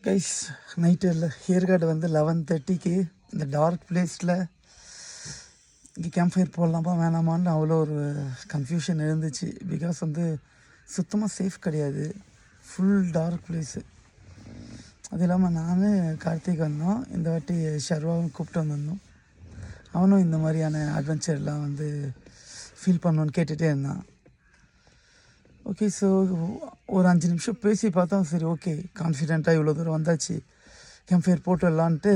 Guys night Yercaud வந்து 11:30க்கு இந்த dark பிளேஸில் இங்கே கேம்ப் ஃபயர் போடலாமா வேணாமான்னு அவ்வளோ ஒரு கன்ஃபியூஷன் இருந்துச்சு. பிகாஸ் வந்து சுத்தமாக சேஃப் கிடையாது, ஃபுல் டார்க் பிளேஸு. அது இல்லாமல் நான் கார்த்திக் வந்தோம், இந்த வாட்டி ஷர்வாவும் கூப்பிட்டு வந்திருந்தோம். அவனும் இந்த மாதிரியான அட்வென்ச்சர்லாம் வந்து ஃபீல் பண்ணணுன்னு கேட்டுகிட்டே இருந்தான். ஓகே, ஸோ ஒரு 5 நிமிஷம் பேசி பார்த்தோம். சரி, ஓகே, கான்ஃபிடெண்ட்டாக இவ்வளோ தூரம் வந்தாச்சு, கேம்ப் ஃபயர் போட்டு வரலான்ட்டு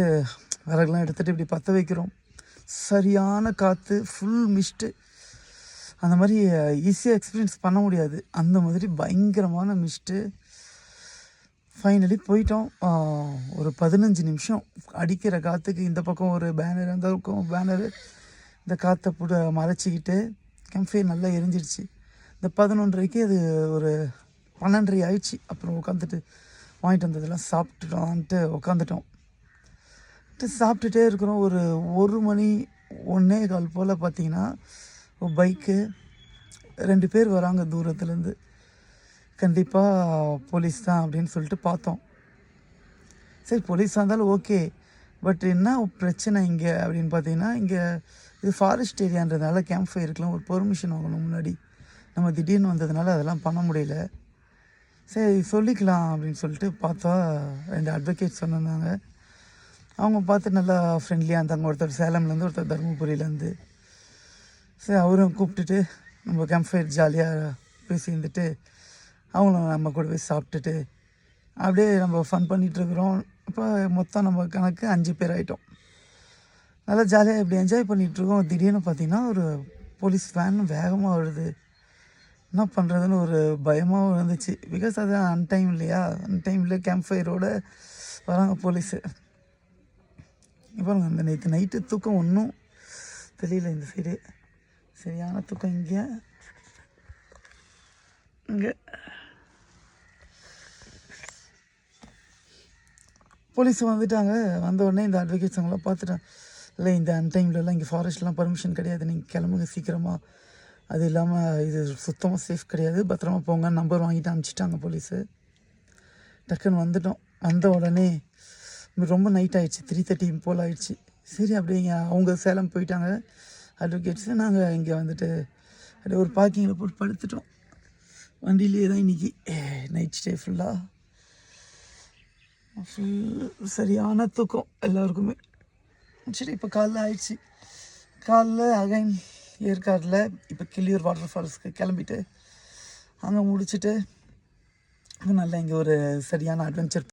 விறகுலாம் எடுத்துகிட்டு இப்படி பற்ற வைக்கிறோம். சரியான காற்று, ஃபுல் மிஸ்ட்டு. அந்த மாதிரி ஈஸியாக எக்ஸ்பீரியன்ஸ் பண்ண முடியாது, அந்த மாதிரி பயங்கரமான மிஸ்ட்டு. ஃபைனலி போயிட்டோம். ஒரு 15 நிமிஷம் அடிக்கிற காற்றுக்கு இந்த பக்கம் ஒரு பேனர், அந்த பக்கம் பேனரு, இந்த காற்றை மறைச்சிக்கிட்டு கேம்ப் ஃபயர் நல்லா எரிஞ்சிடுச்சு. இந்த 11:30க்கு அது ஒரு 12:30 ஆயிடுச்சு. அப்புறம் உட்காந்துட்டு வாங்கிட்டு வந்ததெல்லாம் சாப்பிட்டுட்டோன்ட்டு உட்காந்துட்டோம். சாப்பிட்டுட்டே இருக்கிறோம். ஒரு 1 மணி 1:15 போல் பார்த்திங்கன்னா பைக்கு 2 பேர் வராங்க தூரத்துலேருந்து. கண்டிப்பாக போலீஸ் தான் அப்படின்னு சொல்லிட்டு பார்த்தோம். சரி, போலீஸாக இருந்தாலும் ஓகே, பட் என்ன பிரச்சனை இங்கே அப்படின்னு பார்த்தீங்கன்னா, இங்கே இது ஃபாரஸ்ட் ஏரியான்றதுனால கேம்ப் ஃபயருக்குலாம் ஒரு பெர்மிஷன் வாங்கணும் முன்னாடி. நம்ம திடீர்னு வந்ததுனால அதெல்லாம் பண்ண முடியல. சரி, சொல்லிக்கலாம் அப்படின்னு சொல்லிட்டு பார்த்தா 2 அட்வொகேட்ஸ் சொன்னாங்க. அவங்க பார்த்து நல்லா ஃப்ரெண்ட்லியாக இருந்தாங்க. ஒருத்தர் சேலம்லேருந்து, ஒருத்தர் தருமபுரியிலேருந்து. சரி, அவரும் கூப்பிட்டுட்டு நம்ம கேம்ப் ஃபயர் ஜாலியாக பேசி இருந்துட்டு அவங்களும் நம்ம கூட போய் சாப்பிட்டுட்டு அப்படியே நம்ம ஃபன் பண்ணிகிட்ருக்குறோம். இப்போ மொத்தம் நம்ம கணக்கு 5 பேர் ஆகிட்டோம். நல்லா ஜாலியாக இப்படி என்ஜாய் பண்ணிகிட்ருக்கோம். திடீர்னு பார்த்திங்கன்னா ஒரு போலீஸ் வேன் வேகமாக வருது. என்ன பண்ணுறதுன்னு ஒரு பயமாகவும் இருந்துச்சு. பிகாஸ் அது அன்டைம் இல்லையா, அன்டைமில் கேம்ப் ஃபயரோடு வராங்க போலீஸு. இப்போ அந்த நேற்று நைட்டு தூக்கம் ஒன்றும் தெரியல. இந்த சைடு சரியான தூக்கம். இங்கே போலீஸ் வந்துட்டாங்க. வந்த உடனே இந்த அட்வொகேட்ஸ் அவங்களாம் பார்த்துட்டாங்க. இல்லை, இந்த அன்டைம்லலாம் இங்கே ஃபாரஸ்ட்லாம் பர்மிஷன் கிடையாது, நீங்கள் கிளம்புங்க சீக்கிரமாக. அது இல்லாமல் இது சுத்தமாக சேஃப் கிடையாது, பத்திரமா போங்க. நம்பர் வாங்கிட்டு அனுப்பிச்சிட்டாங்க போலீஸு. டக்குன்னு வந்துட்டோம். வந்த உடனே ரொம்ப நைட் ஆகிடுச்சு, 3:30 போல் ஆகிடுச்சு. சரி, அப்படியே அவங்க சேலம் போயிட்டாங்க அட்வொகேட்ஸு. நாங்கள் இங்கே வந்துட்டு அப்படியே ஒரு பார்க்கிங்கில் போட்டு படுத்துட்டோம். வண்டியிலே தான் இன்றைக்கி நைட் ஸ்டே ஃபுல்லாக. சரியான தூக்கம் எல்லாருக்குமே. சரி, இப்போ காலைல ஆயிடுச்சு. காலைல அகைன் ஏற்காடில் இப்போ கிள்ளியூர் வாட்டர் ஃபால்ஸ்க்கு கிளம்பிட்டு அங்கே முடிச்சுட்டு நல்லா இங்கே ஒரு சரியான அட்வென்ச்சர்